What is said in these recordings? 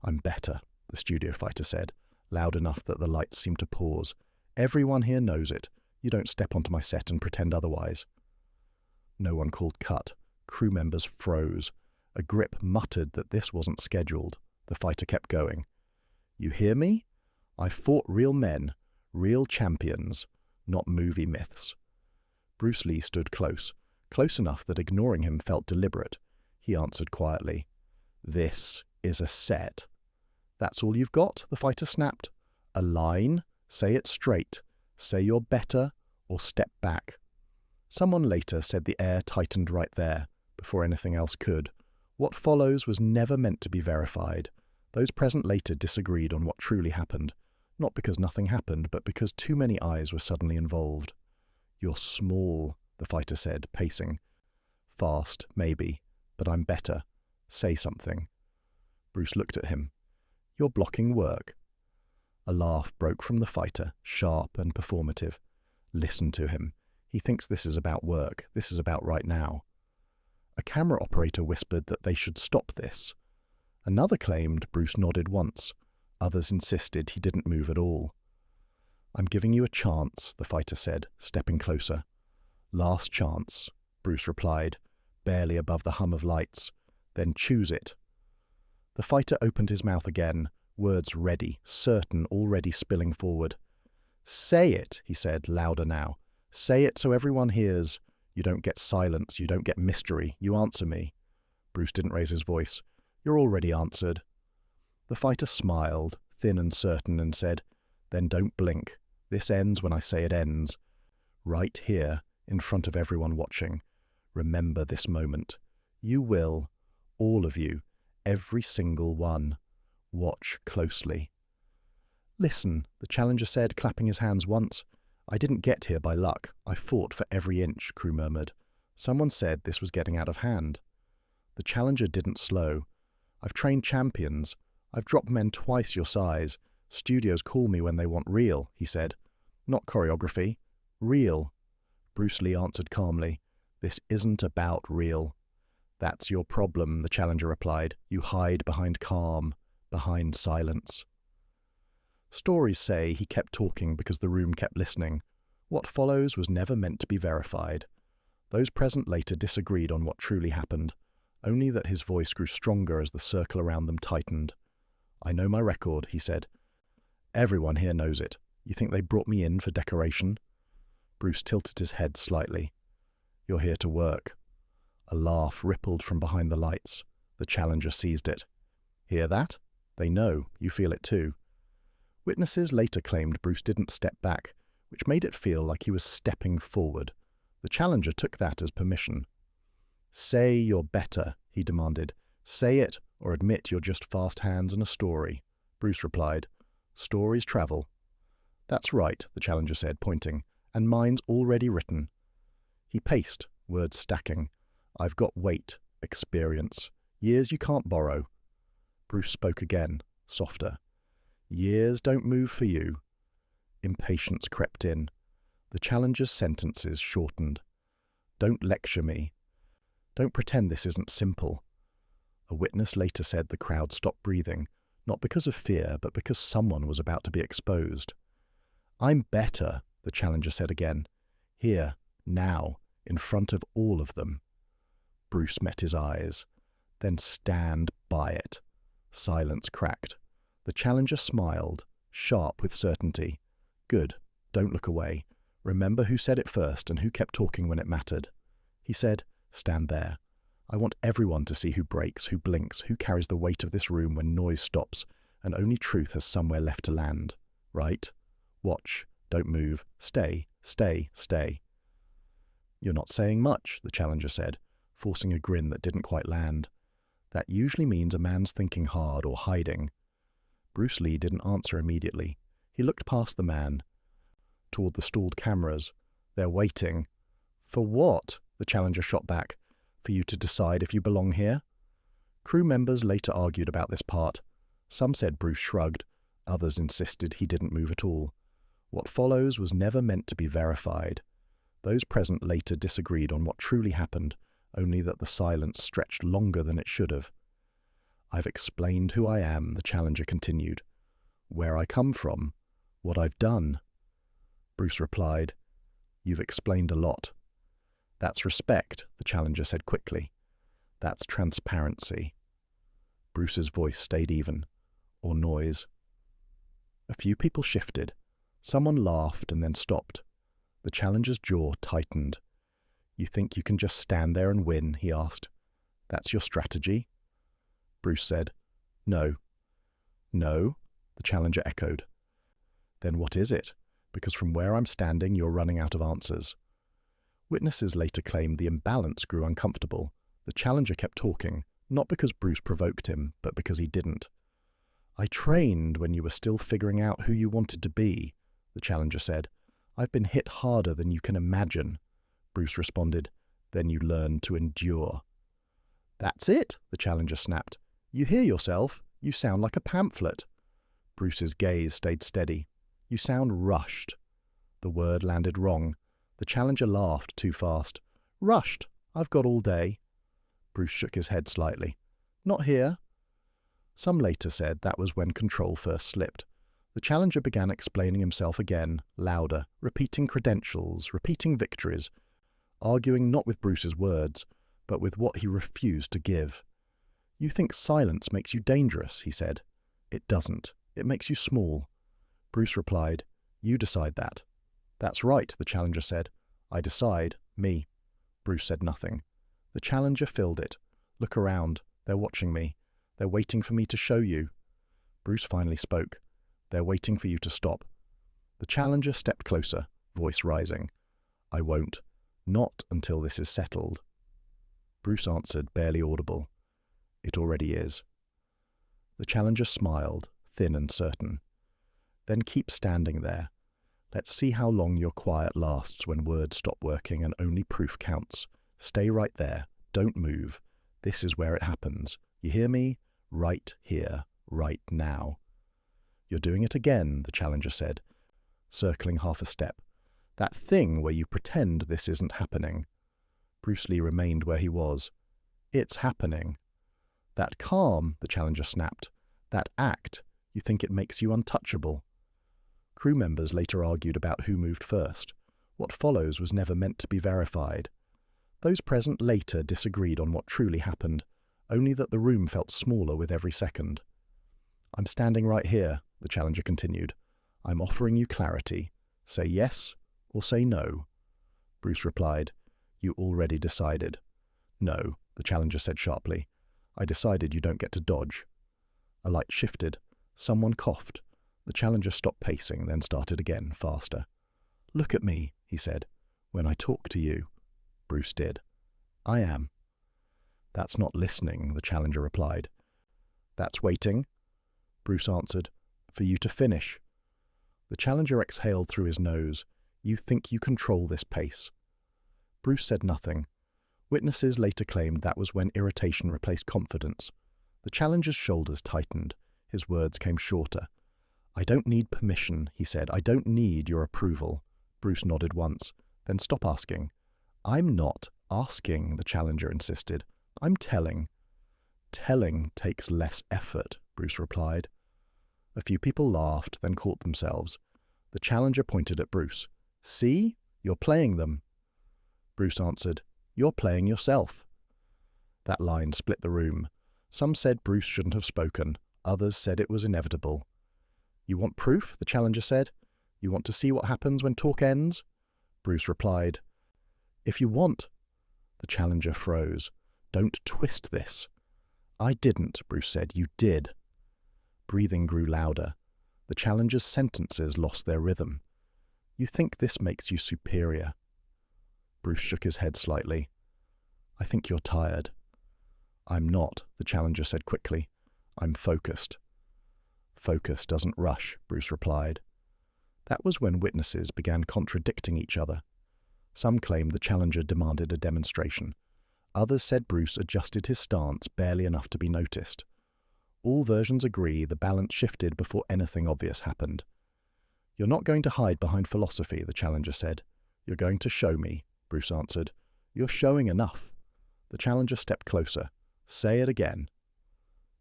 I'm better, the studio fighter said, loud enough that the lights seemed to pause. Everyone here knows it. You don't step onto my set and pretend otherwise. No one called cut. Crew members froze. A grip muttered that this wasn't scheduled. The fighter kept going. You hear me? I fought real men, real champions, not movie myths. Bruce Lee stood close enough that ignoring him felt deliberate. He answered quietly, This is a set. That's all you've got? The fighter snapped. A line? Say it straight. Say you're better, or step back. Someone later said the air tightened right there, before anything else could. What follows was never meant to be verified. Those present later disagreed on what truly happened, not because nothing happened, but because too many eyes were suddenly involved. You're small, the fighter said, pacing. Fast, maybe, but I'm better. Say something. Bruce looked at him. You're blocking work. A laugh broke from the fighter, sharp and performative. Listen to him. He thinks this is about work. This is about right now. A camera operator whispered that they should stop this. Another claimed Bruce nodded once. Others insisted he didn't move at all. I'm giving you a chance, the fighter said, stepping closer. Last chance, Bruce replied, barely above the hum of lights. Then choose it. The fighter opened his mouth again, words ready, certain, already spilling forward. Say it, he said, louder now. Say it so everyone hears. You don't get silence, you don't get mystery, you answer me. Bruce didn't raise his voice. You're already answered. The fighter smiled, thin and certain, and said, Then don't blink. This ends when I say it ends. Right here, in front of everyone watching. Remember this moment. You will, all of you, every single one. Watch closely. Listen, the challenger said, clapping his hands once. I didn't get here by luck. I fought for every inch, Crew murmured. Someone said this was getting out of hand. The challenger didn't slow. I've trained champions. I've dropped men twice your size. Studios call me when they want real, he said. Not choreography. Real. Bruce Lee answered calmly. This isn't about real. That's your problem, the challenger replied. You hide behind calm, behind silence. Stories say he kept talking because the room kept listening. What follows was never meant to be verified. Those present later disagreed on what truly happened, only that his voice grew stronger as the circle around them tightened. I know my record, he said. Everyone here knows it. You think they brought me in for decoration? Bruce tilted his head slightly. You're here to work. A laugh rippled from behind the lights. The challenger seized it. Hear that? They know. You feel it too. Witnesses later claimed Bruce didn't step back, which made it feel like he was stepping forward. The challenger took that as permission. Say you're better, he demanded. Say it, or admit you're just fast hands and a story. Bruce replied. Stories travel. That's right, the challenger said, pointing, and mine's already written. He paced, words stacking. I've got weight, experience, years you can't borrow. Bruce spoke again, softer. Years don't move for you. Impatience crept in. The challenger's sentences shortened. Don't lecture me. Don't pretend this isn't simple. A witness later said the crowd stopped breathing, not because of fear, but because someone was about to be exposed. I'm better, the challenger said again. Here, now, in front of all of them. Bruce met his eyes. Then stand by it. Silence cracked. The challenger smiled, sharp with certainty. Good. Don't look away. Remember who said it first and who kept talking when it mattered. He said, Stand there. I want everyone to see who breaks, who blinks, who carries the weight of this room when noise stops and only truth has somewhere left to land. Right? Watch. Don't move. Stay. Stay. Stay. You're not saying much, the challenger said, forcing a grin that didn't quite land. That usually means a man's thinking hard or hiding. Bruce Lee didn't answer immediately. He looked past the man, toward the stalled cameras. They're waiting. For what? The challenger shot back. For you to decide if you belong here? Crew members later argued about this part. Some said Bruce shrugged. Others insisted he didn't move at all. What follows was never meant to be verified. Those present later disagreed on what truly happened, only that the silence stretched longer than it should have. I've explained who I am, the challenger continued. Where I come from, what I've done. Bruce replied, You've explained a lot. That's respect, the challenger said quickly. That's transparency. Bruce's voice stayed even, or noise. A few people shifted. Someone laughed and then stopped. The challenger's jaw tightened. You think you can just stand there and win? He asked. That's your strategy? Bruce said, No. No? The challenger echoed. Then what is it? Because from where I'm standing, you're running out of answers. Witnesses later claimed the imbalance grew uncomfortable. The challenger kept talking, not because Bruce provoked him, but because he didn't. I trained when you were still figuring out who you wanted to be, the challenger said. I've been hit harder than you can imagine. Bruce responded. Then you learned to endure. That's it, the challenger snapped. You hear yourself. You sound like a pamphlet. Bruce's gaze stayed steady. You sound rushed. The word landed wrong. The challenger laughed too fast. Rushed. I've got all day. Bruce shook his head slightly. Not here. Some later said that was when control first slipped. The challenger began explaining himself again, louder, repeating credentials, repeating victories, arguing not with Bruce's words, but with what he refused to give. You think silence makes you dangerous, he said. It doesn't. It makes you small. Bruce replied, You decide that. That's right, the challenger said. I decide, me. Bruce said nothing. The challenger filled it. Look around. They're watching me. They're waiting for me to show you. Bruce finally spoke. They're waiting for you to stop. The challenger stepped closer, voice rising. I won't. Not until this is settled. Bruce answered, barely audible. It already is. The challenger smiled, thin and certain. Then keep standing there. Let's see how long your quiet lasts when words stop working and only proof counts. Stay right there. Don't move. This is where it happens. You hear me? Right here, right now. You're doing it again, the challenger said, circling half a step. That thing where you pretend this isn't happening. Bruce Lee remained where he was. It's happening. That calm, the challenger snapped. That act, you think it makes you untouchable. Crew members later argued about who moved first. What follows was never meant to be verified. Those present later disagreed on what truly happened, only that the room felt smaller with every second. I'm standing right here, the challenger continued. I'm offering you clarity. Say yes or say no. Bruce replied, You already decided. No, the challenger said sharply. I decided you don't get to dodge. A light shifted. Someone coughed. The challenger stopped pacing, then started again, faster. Look at me, he said. When I talk to you. Bruce did. I am. That's not listening, the challenger replied. That's waiting. Bruce answered. For you to finish. The challenger exhaled through his nose. You think you control this pace. Bruce said nothing. Witnesses later claimed that was when irritation replaced confidence. The challenger's shoulders tightened. His words came shorter. I don't need permission, he said. I don't need your approval. Bruce nodded once. Then stop asking. I'm not asking, the challenger insisted. I'm telling. Telling takes less effort, Bruce replied. A few people laughed, then caught themselves. The challenger pointed at Bruce. See? You're playing them. Bruce answered, You're playing yourself. That line split the room. Some said Bruce shouldn't have spoken. Others said it was inevitable. You want proof? The challenger said. You want to see what happens when talk ends? Bruce replied, If you want. The challenger froze. Don't twist this. I didn't, Bruce said. You did. Breathing grew louder. The challenger's sentences lost their rhythm. You think this makes you superior. Bruce shook his head slightly. I think you're tired. I'm not, the challenger said quickly. I'm focused. Focus doesn't rush, Bruce replied. That was when witnesses began contradicting each other. Some claimed the challenger demanded a demonstration. Others said Bruce adjusted his stance barely enough to be noticed. All versions agree the balance shifted before anything obvious happened. You're not going to hide behind philosophy, the challenger said. You're going to show me, Bruce answered. You're showing enough. The challenger stepped closer. Say it again.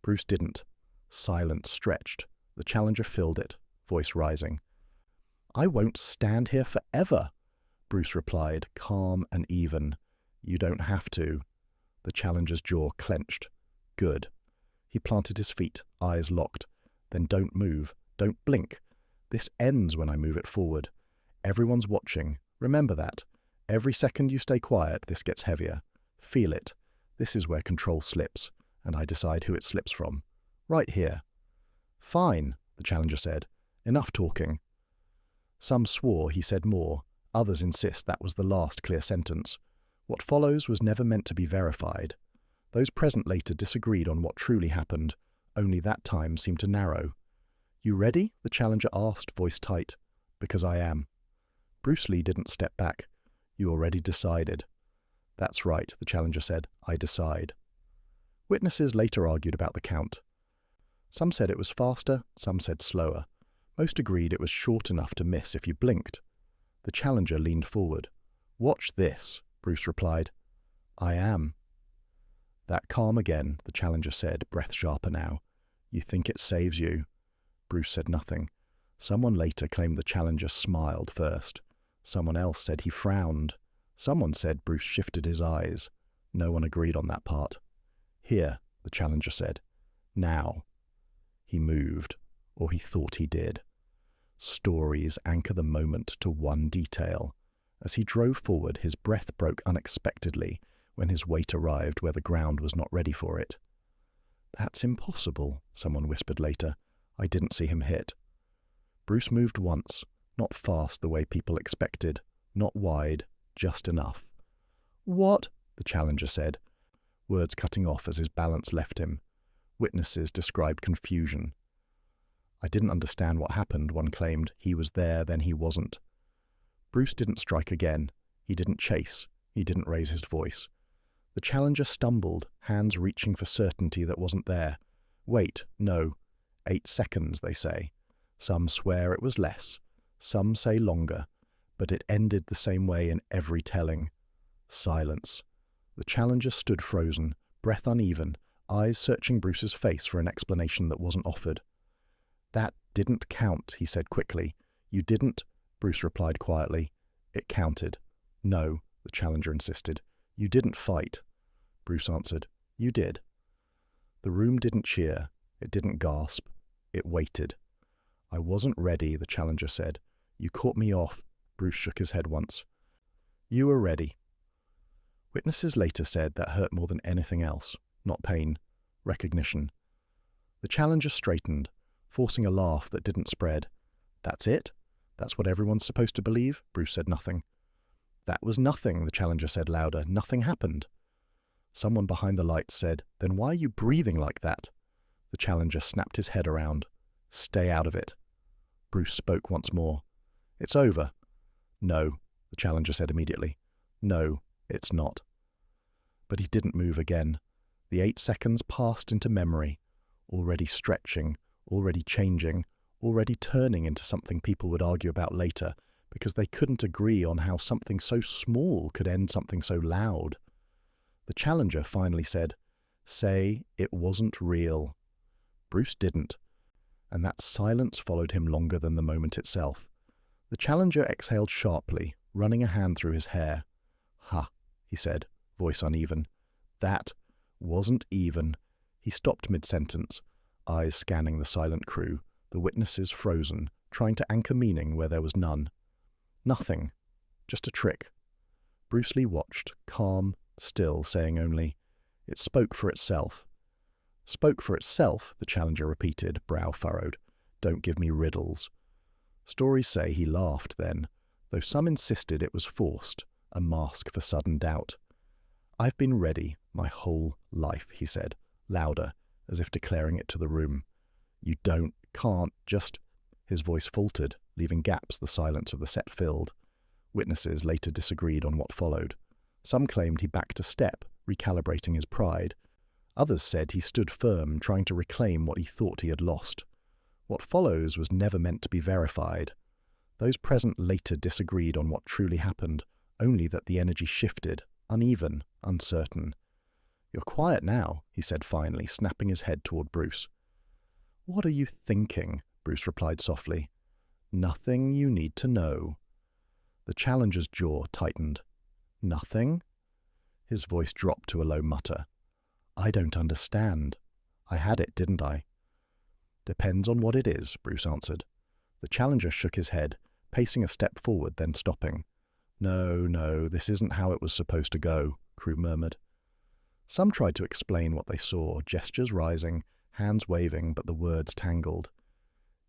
Bruce didn't. Silence stretched. The challenger filled it, voice rising. "I won't stand here forever," Bruce replied, calm and even. "You don't have to." The challenger's jaw clenched. "Good." He planted his feet, eyes locked. "Then don't move. Don't blink. This ends when I move it forward. Everyone's watching. Remember that. Every second you stay quiet, this gets heavier. Feel it. This is where control slips, and I decide who it slips from. Right here." "Fine," the challenger said. "Enough talking." Some swore he said more. Others insist that was the last clear sentence. What follows was never meant to be verified. Those present later disagreed on what truly happened. Only that time seemed to narrow. "You ready?" the challenger asked, voice tight. "Because I am." Bruce Lee didn't step back. "You already decided." "That's right," the challenger said. "I decide." Witnesses later argued about the count. Some said it was faster, some said slower. Most agreed it was short enough to miss if you blinked. The challenger leaned forward. "Watch this," Bruce replied. "I am." "That calm again," the challenger said, breath sharper now. "You think it saves you?" Bruce said nothing. Someone later claimed the challenger smiled first. Someone else said he frowned. Someone said Bruce shifted his eyes. No one agreed on that part. "Here," the challenger said. "Now." He moved, or he thought he did. Stories anchor the moment to one detail. As he drove forward, his breath broke unexpectedly when his weight arrived where the ground was not ready for it. "That's impossible," someone whispered later. "I didn't see him hit." Bruce moved once, not fast the way people expected, not wide, just enough. "What?" the challenger said, words cutting off as his balance left him. Witnesses described confusion. "I didn't understand what happened," one claimed. "He was there, then he wasn't." Bruce didn't strike again. He didn't chase. He didn't raise his voice. The challenger stumbled, hands reaching for certainty that wasn't there. "Wait, no. 8 seconds, they say. Some swear it was less. Some say longer. But it ended the same way in every telling." Silence. The challenger stood frozen, breath uneven, eyes searching Bruce's face for an explanation that wasn't offered. "That didn't count," he said quickly. "You didn't," Bruce replied quietly. "It counted." "No," the challenger insisted. "You didn't fight." Bruce answered. "You did." The room didn't cheer. It didn't gasp. It waited. "I wasn't ready," the challenger said. "You caught me off." Bruce shook his head once. "You were ready." Witnesses later said that hurt more than anything else. Not pain. Recognition. The challenger straightened, forcing a laugh that didn't spread. "That's it? That's what everyone's supposed to believe?" Bruce said nothing. "That was nothing," the challenger said louder. "Nothing happened." Someone behind the lights said, "Then why are you breathing like that?" The challenger snapped his head around. "Stay out of it." Bruce spoke once more. "It's over." "No," the challenger said immediately. "No, it's not." But he didn't move again. The 8 seconds passed into memory, already stretching, already changing, already turning into something people would argue about later, because they couldn't agree on how something so small could end something so loud. The challenger finally said, "Say it wasn't real." Bruce didn't, and that silence followed him longer than the moment itself. The challenger exhaled sharply, running a hand through his hair. "Ha," he said, voice uneven. "That wasn't even." He stopped mid-sentence, eyes scanning the silent crew, the witnesses frozen, trying to anchor meaning where there was none. "Nothing. Just a trick." Bruce Lee watched, calm, still, saying only, "It spoke for itself." "Spoke for itself," the challenger repeated, brow furrowed. "Don't give me riddles." Stories say he laughed then, though some insisted it was forced, a mask for sudden doubt. "I've been ready my whole life," he said, louder, as if declaring it to the room. "You can't, just—" His voice faltered, leaving gaps the silence of the set filled. Witnesses later disagreed on what followed. Some claimed he backed a step, recalibrating his pride. Others said he stood firm, trying to reclaim what he thought he had lost. What follows was never meant to be verified. Those present later disagreed on what truly happened, only that the energy shifted, uneven, uncertain. "You're quiet now," he said finally, snapping his head toward Bruce. "What are you thinking?" Bruce replied softly. "Nothing you need to know." The challenger's jaw tightened. "Nothing?" His voice dropped to a low mutter. "I don't understand. I had it, didn't I?" "Depends on what it is," Bruce answered. The challenger shook his head, pacing a step forward, then stopping. No, this isn't how it was supposed to go," Crew murmured. Some tried to explain what they saw, gestures rising, hands waving, but the words tangled.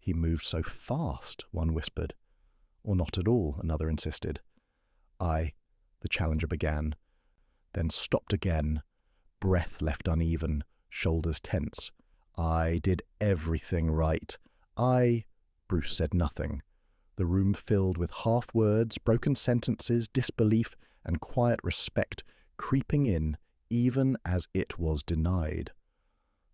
"He moved so fast," one whispered. "Or not at all," another insisted. The challenger began, then stopped again, breath left uneven, shoulders tense. "I did everything right. Bruce said nothing. The room filled with half words, broken sentences, disbelief, and quiet respect creeping in even as it was denied.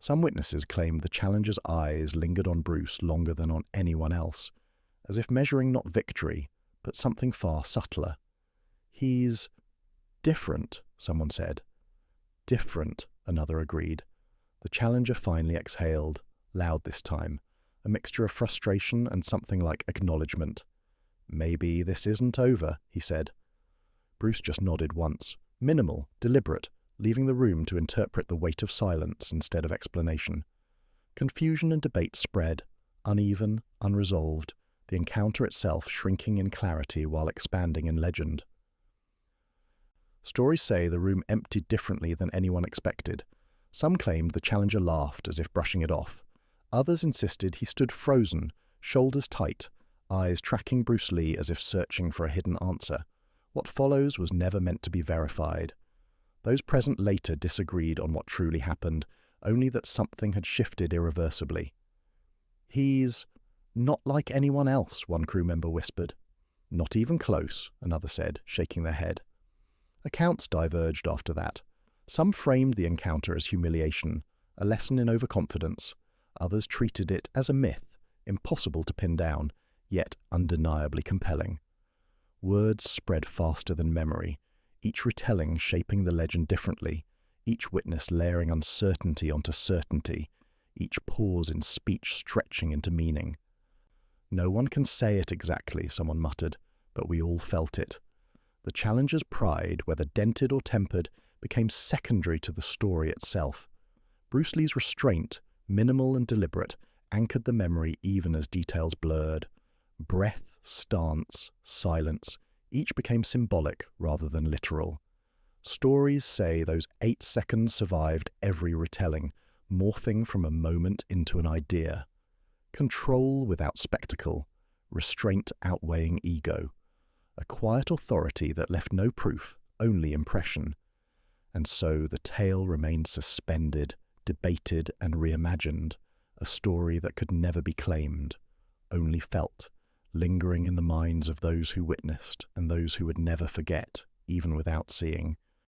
Some witnesses claimed the challenger's eyes lingered on Bruce longer than on anyone else, as if measuring not victory, but something far subtler. "He's different," someone said. "Different," another agreed. The challenger finally exhaled, loud this time, a mixture of frustration and something like acknowledgement. "Maybe this isn't over," he said. Bruce just nodded once, minimal, deliberate, leaving the room to interpret the weight of silence instead of explanation. Confusion and debate spread, uneven, unresolved, the encounter itself shrinking in clarity while expanding in legend. Stories say the room emptied differently than anyone expected. Some claimed the challenger laughed as if brushing it off. Others insisted he stood frozen, shoulders tight, eyes tracking Bruce Lee as if searching for a hidden answer. What follows was never meant to be verified. Those present later disagreed on what truly happened, only that something had shifted irreversibly. "He's not like anyone else," one crew member whispered. "Not even close," another said, shaking their head. Accounts diverged after that. Some framed the encounter as humiliation, a lesson in overconfidence. Others treated it as a myth, impossible to pin down, yet undeniably compelling. Words spread faster than memory, each retelling shaping the legend differently, each witness layering uncertainty onto certainty, each pause in speech stretching into meaning. "No one can say it exactly," someone muttered, "but we all felt it." The challenger's pride, whether dented or tempered, became secondary to the story itself. Bruce Lee's restraint, minimal and deliberate, anchored the memory even as details blurred. Breath, stance, silence, each became symbolic rather than literal. Stories say those 8 seconds survived every retelling, morphing from a moment into an idea. Control without spectacle, restraint outweighing ego. A quiet authority that left no proof, only impression. And so the tale remained suspended, debated and reimagined, a story that could never be claimed, only felt, lingering in the minds of those who witnessed and those who would never forget, even without seeing.